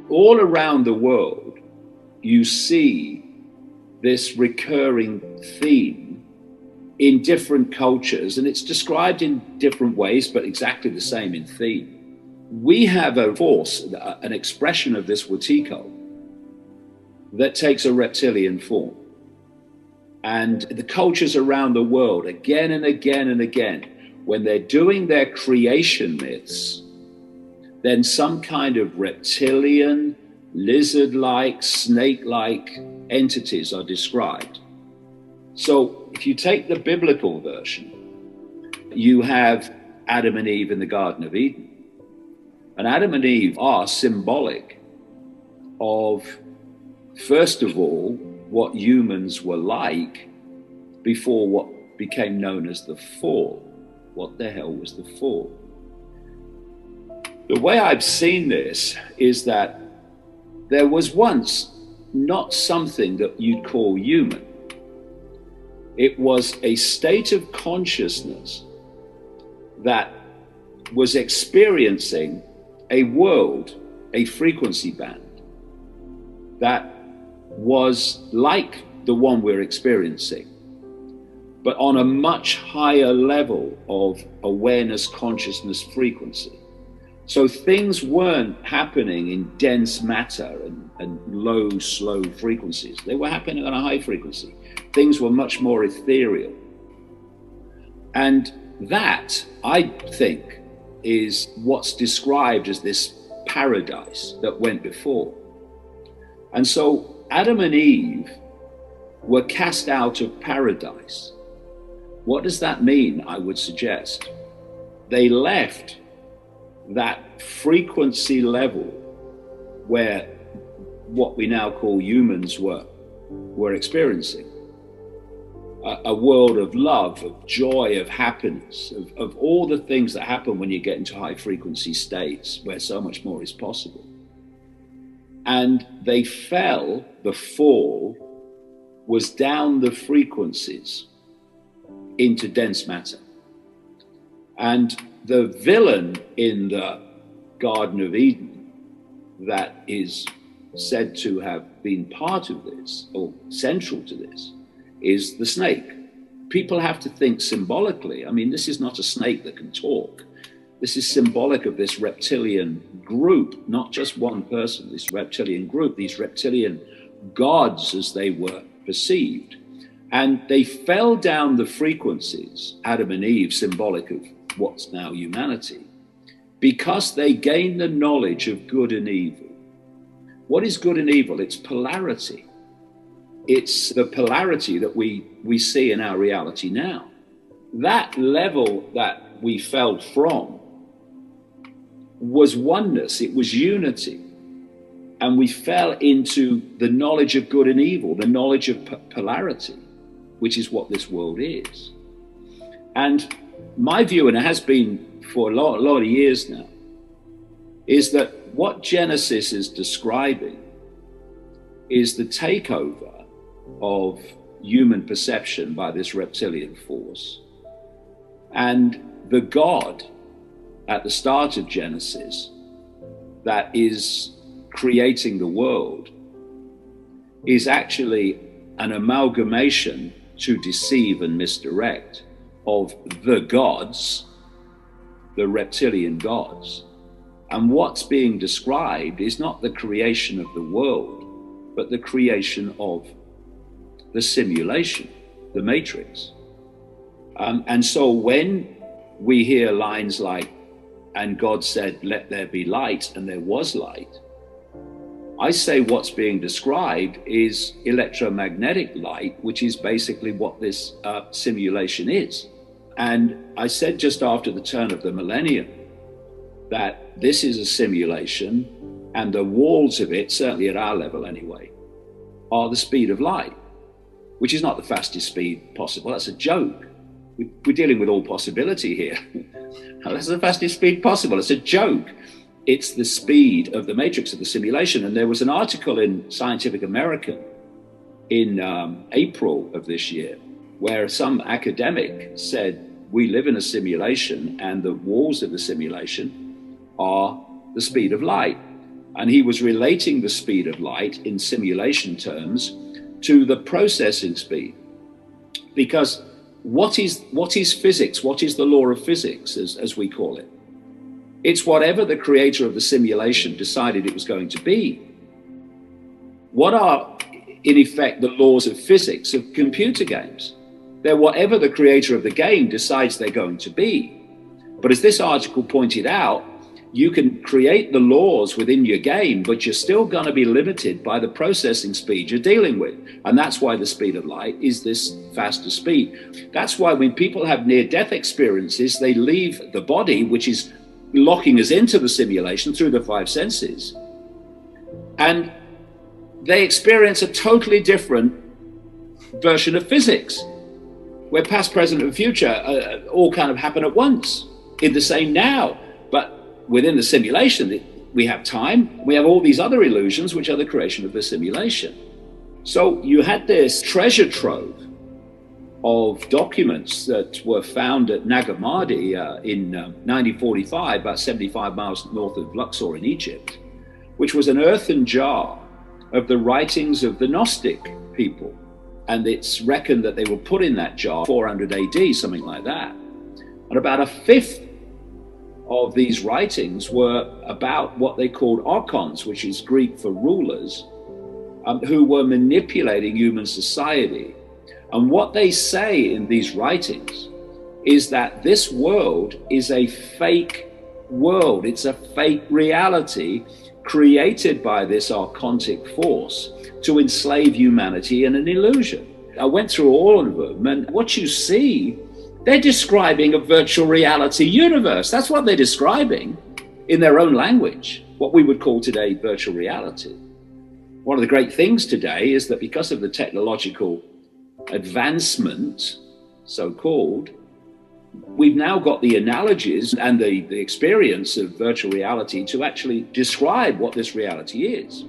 all around the world, you see this recurring theme in different cultures, and it's described in different ways, but exactly the same in theme. We have a force, an expression of this Wetiko that takes a reptilian form. And the cultures around the world, again and again and again, when they're doing their creation myths, then some kind of reptilian, lizard-like, snake-like entities are described. So if you take the biblical version, you have Adam and Eve in the Garden of Eden. And Adam and Eve are symbolic of, first of all, what humans were like before what became known as the fall. What the hell was the fall? The way I've seen this is that there was once not something that you'd call human. It was a state of consciousness that was experiencing a world, a frequency band that was like the one we're experiencing, but on a much higher level of awareness, consciousness, frequency. So things weren't happening in dense matter and low, slow frequencies. They were happening on a high frequency. Things were much more ethereal. And that, I think, is what's described as this paradise that went before. And so Adam and Eve were cast out of paradise. What does that mean, I would suggest? They left that frequency level where what we now call humans were experiencing. A world of love, of joy, of happiness, of all the things that happen when you get into high frequency states where so much more is possible. And they fell, the fall was down the frequencies into dense matter. And the villain in the Garden of Eden that is said to have been part of this, or central to this, is the snake. People have to think symbolically. I mean, this is not a snake that can talk. This is symbolic of this reptilian group, not just one person, this reptilian group, these reptilian gods as they were perceived. And they fell down the frequencies, Adam and Eve, symbolic of what's now humanity, because they gained the knowledge of good and evil. What is good and evil? It's polarity. It's the polarity that we see in our reality now. That level that we fell from was oneness, it was unity. And we fell into the knowledge of good and evil, the knowledge of polarity, which is what this world is. And my view, and it has been for a lot of years now, is that what Genesis is describing is the takeover of human perception by this reptilian force. And the God at the start of Genesis that is creating the world is actually an amalgamation to deceive and misdirect of the gods, the reptilian gods. And what's being described is not the creation of the world, but the creation of the simulation, the matrix. And so when we hear lines like, and God said, let there be light, and there was light, I say what's being described is electromagnetic light, which is basically what this simulation is. And I said just after the turn of the millennium that this is a simulation, and the walls of it, certainly at our level anyway, are the speed of light, which is not the fastest speed possible. That's a joke. We're dealing with all possibility here. That's the fastest speed possible. It's a joke. It's the speed of the matrix of the simulation. And there was an article in Scientific American in April of this year where some academic said, we live in a simulation and the walls of the simulation are the speed of light. And he was relating the speed of light in simulation terms to the processing speed. Because what is physics? What is the law of physics, as we call it? It's whatever the creator of the simulation decided it was going to be. What are, in effect, the laws of physics of computer games? They're whatever the creator of the game decides they're going to be. But as this article pointed out, you can create the laws within your game, but you're still going to be limited by the processing speed you're dealing with. And that's why the speed of light is this faster speed. That's why when people have near-death experiences, they leave the body, which is locking us into the simulation through the five senses, and they experience a totally different version of physics, where past, present, and future all kind of happen at once in the same now. But within the simulation, we have time, we have all these other illusions, which are the creation of the simulation. So you had this treasure trove of documents that were found at Nagamadi in 1945, about 75 miles north of Luxor in Egypt, which was an earthen jar of the writings of the Gnostic people. And it's reckoned that they were put in that jar 400 AD, something like that. And about a fifth of these writings were about what they called archons, which is Greek for rulers, who were manipulating human society. And what they say in these writings is that this world is a fake world. It's a fake reality created by this archontic force to enslave humanity in an illusion. I went through all of them, and what you see, they're describing a virtual reality universe. That's what they're describing in their own language, what we would call today virtual reality. One of the great things today is that because of the technological advancement, so-called, we've now got the analogies and the experience of virtual reality to actually describe what this reality is.